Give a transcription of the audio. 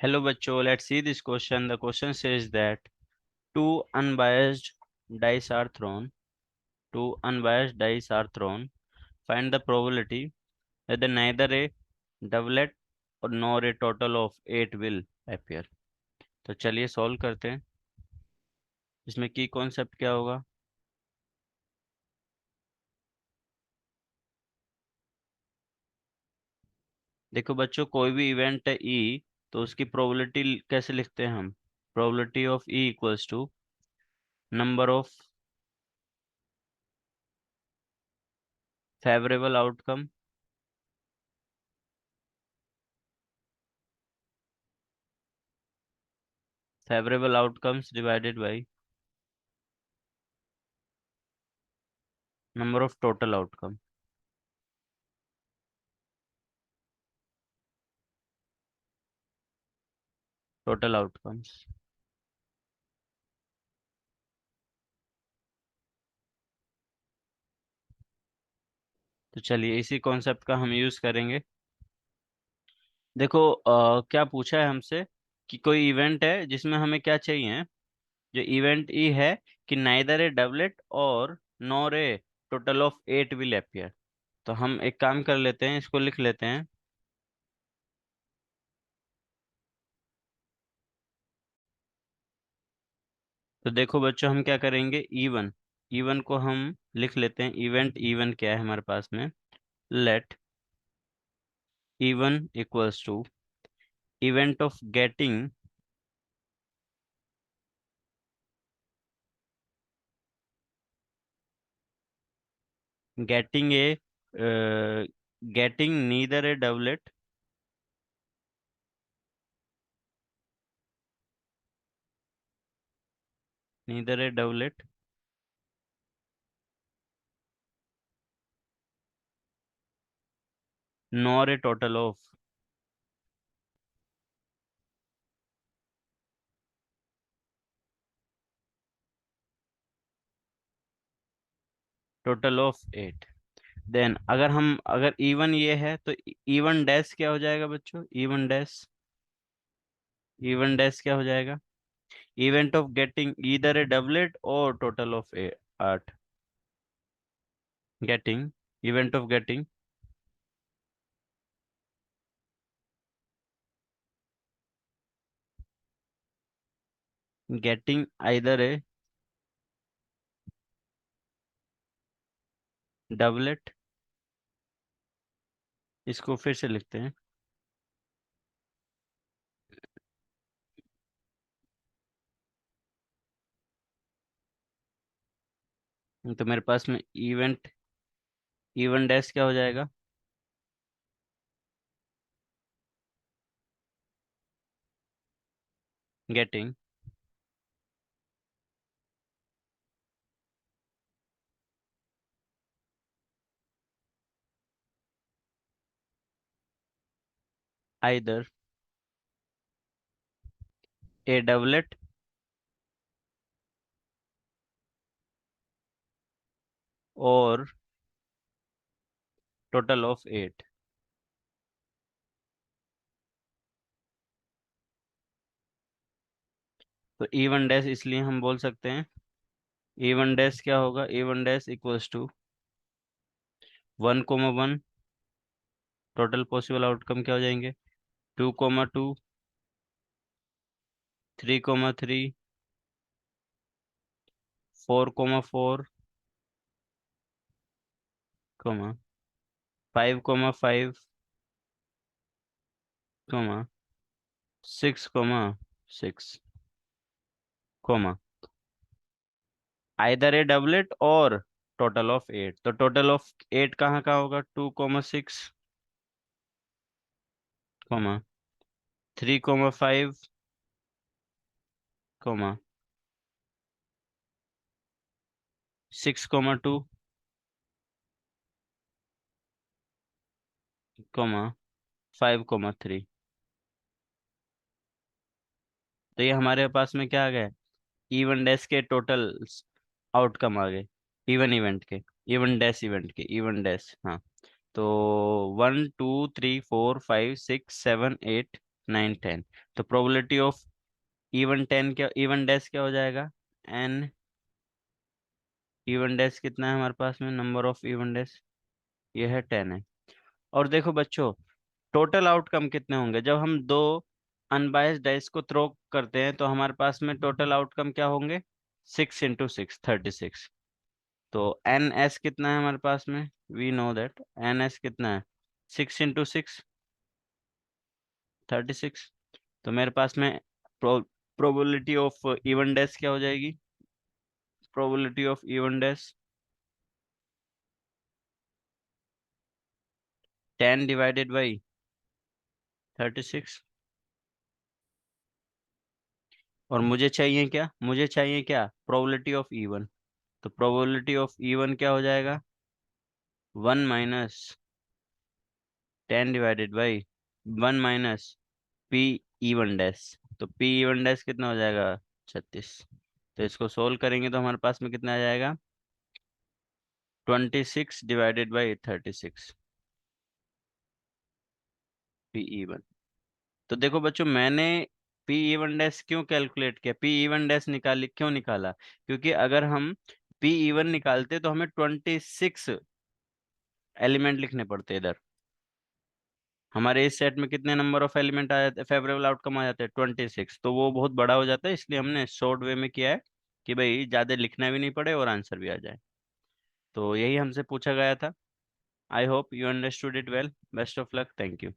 Hello बच्चों, let's see this question. The question says that two unbiased dice are thrown. Two unbiased dice are thrown. Find the probability that neither a doublet or nor a total of 8 will appear. तो चलिए solve करते हैं। इसमें की concept क्या होगा? देखो बच्चों, कोई भी इवेंट है ई, तो उसकी प्रोबेबिलिटी कैसे लिखते हैं हम? Probability of E equals to number of favourable outcome favourable outcomes divided by number of total outcome total outcomes. तो चलिए इसी कॉन्सेप्ट का हम यूज करेंगे। देखो क्या पूछा है हमसे कि कोई इवेंट है जिसमें हमें क्या चाहिए। जो इवेंट ई है कि नाइदर ए डबलेट और nor a total of 8 will appear. तो हम एक काम कर लेते हैं, इसको लिख लेते हैं। तो देखो बच्चों, हम क्या करेंगे, इवन इवन को हम लिख लेते हैं। इवेंट इवन क्या है हमारे पास में? Let even equals to event of getting a getting neither a doublet neither a doublet nor a total of 8। Then अगर इवन ये है तो इवन डैश क्या हो जाएगा बच्चों? इवन डैश क्या हो जाएगा? Event of getting either a doublet और total of 8। Getting event of getting either a doublet. इसको फिर से लिखते हैं। तो मेरे पास में इवन डैश क्या हो जाएगा? गेटिंग आइदर ए डबलेट और टोटल ऑफ 8। तो इवन डैश इसलिए हम बोल सकते हैं, इवन डैश क्या होगा? Even dash equals to 1,1। Total possible outcome क्या हो जाएंगे? 2,2, 3,3, 4,4, 5,5, 6,6, आइदर ए डबलेट और टोटल ऑफ 8। तो टोटल ऑफ 8 कहाँ का होगा? 2,6, 3,5, 6,2, 5,3। तो ये हमारे पास में क्या आ गया? इवन डैश के टोटल आउटकम आ गए। इवन इवेंट के, इवन डैश इवेंट के, इवन डैश, हाँ। तो 1, 2, 3, 4, 5, 6, 7, 8, 9 10। तो प्रोबेबिलिटी ऑफ इवन 10 क्या, इवन डैश क्या हो जाएगा, एन इवन डैश कितना है हमारे पास में, नंबर ऑफ इवन डैश ये है 10 है। और देखो बच्चों, टोटल आउटकम कितने होंगे जब हम दो अनबायस्ड डाइस को थ्रो करते हैं, तो हमारे पास में टोटल आउटकम क्या होंगे, 6 × 6 36। तो एन एस कितना है हमारे पास में, we know that N S कितना है, 6 × 6 36। तो मेरे पास में प्रोबेबिलिटी ऑफ इवन डैश क्या हो जाएगी, प्रोबेबिलिटी ऑफ इवन डैश 10/36। और मुझे चाहिए क्या, मुझे चाहिए क्या, प्रोबेबिलिटी ऑफ इवन। तो प्रोबेबिलिटी ऑफ इवन क्या हो जाएगा, 1 - 10/1 - पी इवन डैश। तो पी इवन डैश कितना हो जाएगा, 36। तो इसको सोल्व करेंगे तो हमारे पास में कितना आ जाएगा, 26/36 पी इवन। तो देखो बच्चों, मैंने पी इवन डैश क्यों कैलकुलेट किया, पी इवन डैश निकाली क्यों निकाला, क्योंकि अगर हम पी इवन निकालते तो हमें 26 एलिमेंट लिखने पड़ते इधर। हमारे इस सेट में कितने नंबर ऑफ एलिमेंट आ जाते, फेवरेबल आउटकम आ जाते हैं 26, तो वो बहुत बड़ा हो जाता है, इसलिए हमने शॉर्ट वे में किया है कि भाई ज्यादा लिखना भी नहीं पड़े और आंसर भी आ जाए। तो यही हमसे पूछा गया था। I hope you understood it well. Best of luck. Thank you.